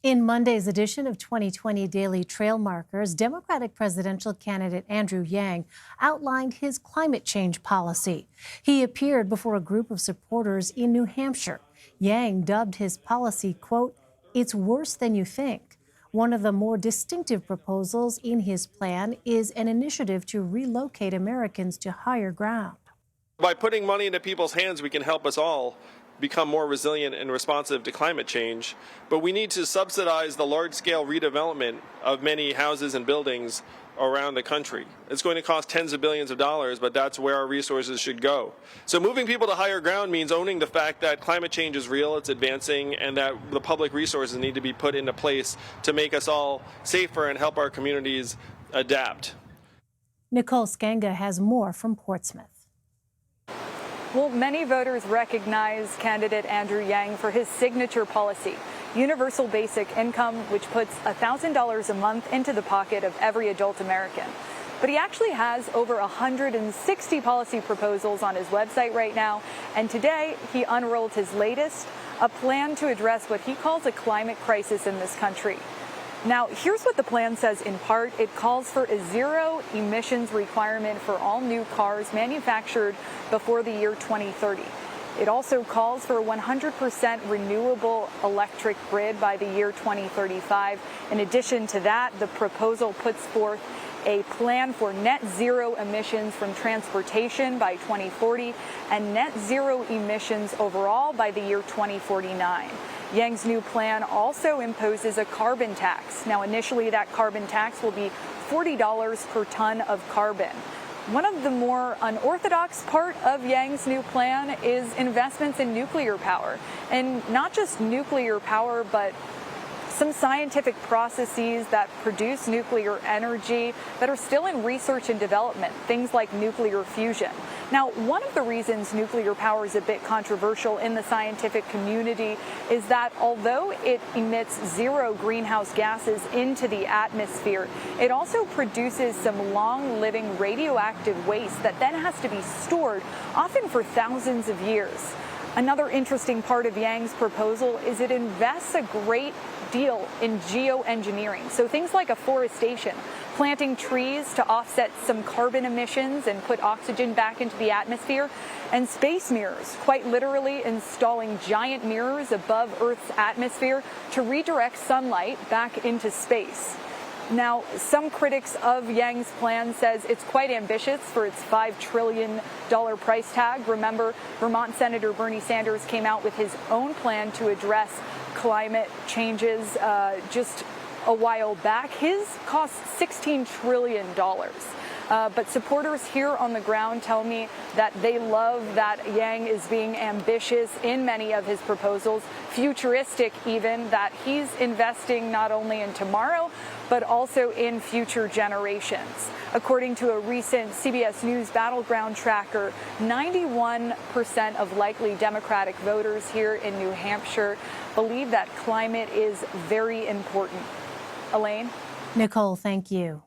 In Monday's edition of 2020 Daily Trail Markers, Democratic presidential candidate Andrew Yang outlined his climate change policy. He appeared before a group of supporters in New Hampshire. Yang dubbed his policy, quote, "It's worse than you think." One of the more distinctive proposals in his plan is an initiative to relocate Americans to higher ground. By putting money into people's hands, we can help us all become more resilient and responsive to climate change. But we need to subsidize the large-scale redevelopment of many houses and buildings around the country. It's going to cost tens of billions of dollars, but that's where our resources should go. So moving people to higher ground means owning the fact that climate change is real, it's advancing, and that the public resources need to be put into place to make us all safer and help our communities adapt. Nicole Sganga has more from Portsmouth. Well, many voters recognize candidate Andrew Yang for his signature policy, universal basic income, which puts $1,000 a month into the pocket of every adult American. But he actually has over 160 policy proposals on his website right now. And today he unrolled his latest, a plan to address what he calls a climate crisis in this country. Now, here's what the plan says in part. It calls for a zero emissions requirement for all new cars manufactured before the year 2030. It also calls for a 100% renewable electric grid by the year 2035. In addition to that, the proposal puts forth a plan for net zero emissions from transportation by 2040 and net zero emissions overall by the year 2049. Yang's new plan also imposes a carbon tax. Now, initially, that carbon tax will be $40 per ton of carbon. One of the more unorthodox part of Yang's new plan is investments in nuclear power. And not just nuclear power, but some scientific processes that produce nuclear energy that are still in research and development, things like nuclear fusion. Now, one of the reasons nuclear power is a bit controversial in the scientific community is that although it emits zero greenhouse gases into the atmosphere, it also produces some long-living radioactive waste that then has to be stored, often for thousands of years. Another interesting part of Yang's proposal is it invests a great deal in geoengineering. So things like afforestation, planting trees to offset some carbon emissions and put oxygen back into the atmosphere, and space mirrors, quite literally installing giant mirrors above Earth's atmosphere to redirect sunlight back into space. Now, some critics of Yang's plan says it's quite ambitious for its $5 trillion price tag. Remember, Vermont Senator Bernie Sanders came out with his own plan to address climate changes just a while back. His cost $16 trillion. But supporters here on the ground tell me that they love that Yang is being ambitious in many of his proposals, futuristic even, that he's investing not only in tomorrow, but also in future generations. According to a recent CBS News battleground tracker, 91% of likely Democratic voters here in New Hampshire believe that climate is very important. Elaine? Nicole, thank you.